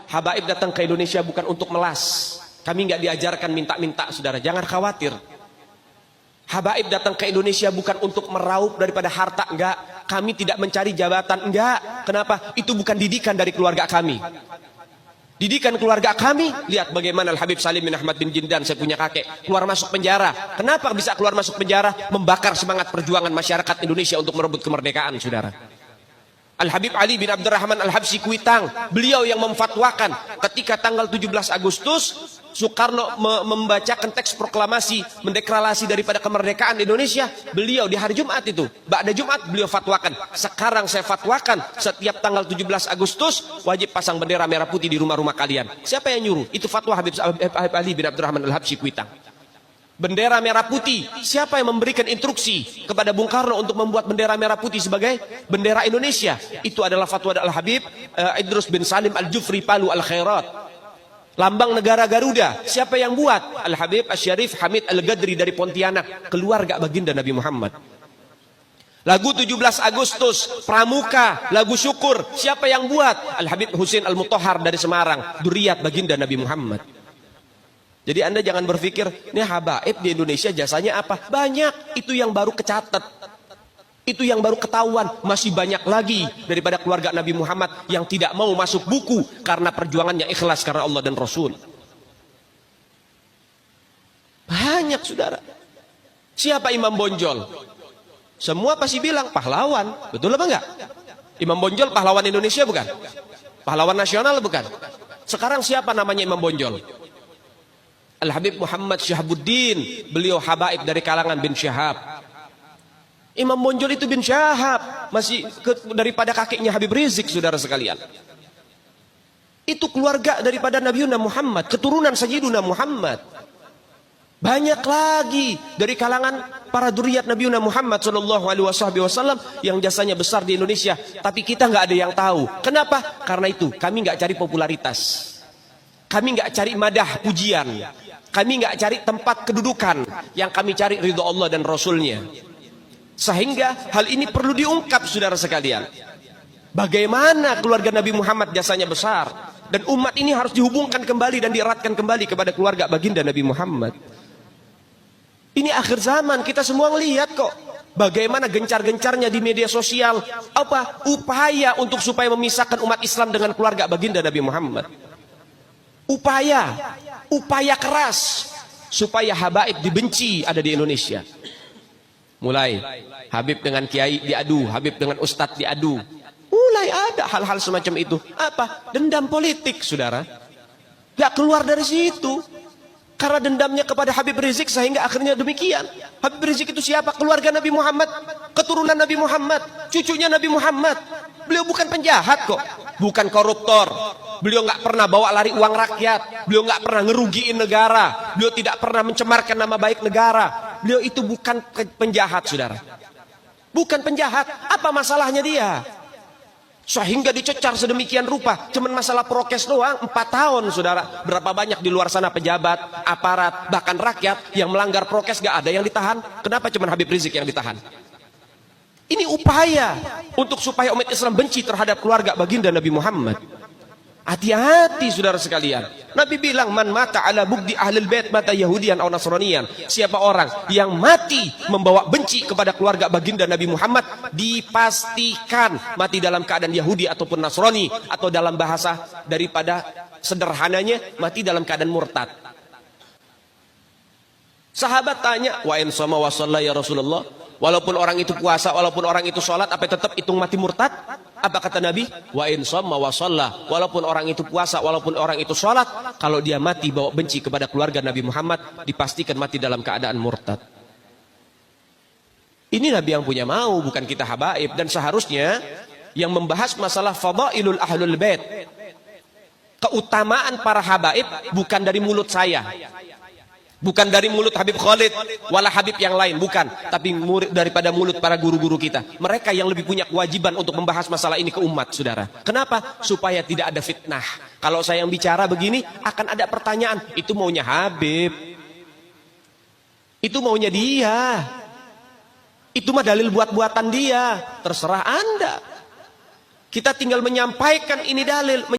Habaib datang ke Indonesia bukan untuk melas. Kami nggak diajarkan minta-minta, saudara. Jangan khawatir. Habaib datang ke Indonesia bukan untuk meraup daripada harta, enggak. Kami tidak mencari jabatan, enggak. Kenapa? Itu bukan didikan dari keluarga kami. Didikan keluarga kami, lihat bagaimana Al-Habib Salim bin Ahmad bin Jindan, saya punya kakek, keluar masuk penjara. Kenapa bisa keluar masuk penjara? Membakar semangat perjuangan masyarakat Indonesia untuk merebut kemerdekaan, saudara. Al-Habib Ali bin Abdurrahman Al-Habsyi Kuitang, beliau yang memfatwakan ketika tanggal 17 Agustus Soekarno membacakan teks proklamasi mendeklarasi daripada kemerdekaan Indonesia. Beliau di hari Jumat itu, ba'da Jumat beliau fatwakan, sekarang saya fatwakan setiap tanggal 17 Agustus wajib pasang bendera merah putih di rumah-rumah kalian. Siapa yang nyuruh? Itu fatwa Habib Ali bin Abdurrahman Al-Habsyi Kuitang. Bendera merah putih, siapa yang memberikan instruksi kepada Bung Karno untuk membuat bendera merah putih sebagai bendera Indonesia? Itu adalah fatwa Al-Habib Idrus bin Salim Al-Jufri Palu Al-Khairat. Lambang negara Garuda, siapa yang buat? Al-Habib Asy-Syarif Hamid Al-Gadri dari Pontianak, keluarga baginda Nabi Muhammad. Lagu 17 Agustus, Pramuka, lagu syukur, siapa yang buat? Al-Habib Husin Al-Mutahhar dari Semarang, dzurriyyat baginda Nabi Muhammad. Jadi Anda jangan berpikir, ini habaib di Indonesia jasanya apa? Banyak, itu yang baru kecatat. Itu yang baru ketahuan. Masih banyak lagi daripada keluarga Nabi Muhammad yang tidak mau masuk buku karena perjuangannya ikhlas karena Allah dan Rasul. Banyak, saudara. Siapa Imam Bonjol? Semua pasti bilang pahlawan. Betul apa enggak? Imam Bonjol pahlawan Indonesia bukan? Pahlawan nasional bukan? Sekarang siapa namanya Imam Bonjol? Al-Habib Muhammad Syahabuddin, beliau habaib dari kalangan bin Syahab. Imam Bonjol itu bin Syahab, masih daripada kakeknya Habib Rizik, saudara sekalian. Itu keluarga daripada Nabiuna Muhammad, keturunan Sayyiduna Muhammad. Banyak lagi dari kalangan para dzurriyyat Nabiuna Muhammad sallallahu alaihi wasallam yang jasanya besar di Indonesia, tapi kita nggak ada yang tahu. Kenapa? Karena itu kami nggak cari popularitas. Kami nggak cari madah pujian. Kami nggak cari tempat kedudukan. Yang kami cari ridho Allah dan Rasulnya. Sehingga hal ini perlu diungkap, saudara sekalian. Bagaimana keluarga Nabi Muhammad jasanya besar. Dan umat ini harus dihubungkan kembali dan dieratkan kembali kepada keluarga baginda Nabi Muhammad. Ini akhir zaman, kita semua ngelihat kok. Bagaimana gencar-gencarnya di media sosial. Apa? Upaya untuk supaya memisahkan umat Islam dengan keluarga baginda Nabi Muhammad. Upaya keras supaya habaib dibenci ada di Indonesia. Mulai Habib dengan kiai diadu, Habib dengan ustadz diadu. Mulai ada hal-hal semacam itu. Apa? Dendam politik, saudara. Gak keluar dari situ. Karena dendamnya kepada Habib Rizik sehingga akhirnya demikian. Habib Rizik itu siapa? Keluarga Nabi Muhammad, keturunan Nabi Muhammad, cucunya Nabi Muhammad. Beliau bukan penjahat kok, bukan koruptor. Beliau nggak pernah bawa lari uang rakyat. Beliau nggak pernah ngerugiin negara. Beliau tidak pernah mencemarkan nama baik negara. Beliau itu bukan penjahat, saudara. Bukan penjahat. Apa masalahnya dia? Sehingga dicecar sedemikian rupa. Cuman masalah prokes doang, 4 tahun, saudara. Berapa banyak di luar sana pejabat, aparat, bahkan rakyat yang melanggar prokes gak ada yang ditahan. Kenapa cuman Habib Rizik yang ditahan? Ini upaya untuk supaya umat Islam benci terhadap keluarga baginda Nabi Muhammad. Hati-hati, saudara sekalian. Nabi bilang, man mata ala bugdi ahlul bait mata yahudian atau nasranian. Siapa orang yang mati membawa benci kepada keluarga baginda Nabi Muhammad, dipastikan mati dalam keadaan Yahudi ataupun Nasrani, atau dalam bahasa daripada sederhananya mati dalam keadaan murtad. Sahabat tanya, wa in sama wa shalla ya Rasulullah, walaupun orang itu puasa, walaupun orang itu sholat, apa tetap hitung mati murtad? Apa kata Nabi? Wa in shamma wa shalla, walaupun orang itu puasa, walaupun orang itu sholat, kalau dia mati bawa benci kepada keluarga Nabi Muhammad, dipastikan mati dalam keadaan murtad. Ini Nabi yang punya mau, bukan kita habaib. Dan seharusnya yang membahas masalah fadailul ahlul bait, keutamaan para habaib, bukan dari mulut saya, bukan dari mulut Habib Khalid wala Habib yang lain, bukan, tapi daripada mulut para guru-guru kita. Mereka yang lebih punya kewajiban untuk membahas masalah ini ke umat, saudara. Kenapa? Supaya tidak ada fitnah. Kalau saya yang bicara begini, akan ada pertanyaan, itu maunya Habib, itu maunya dia, itu mah dalil buat-buatan dia. Terserah Anda. Kita tinggal menyampaikan ini dalil.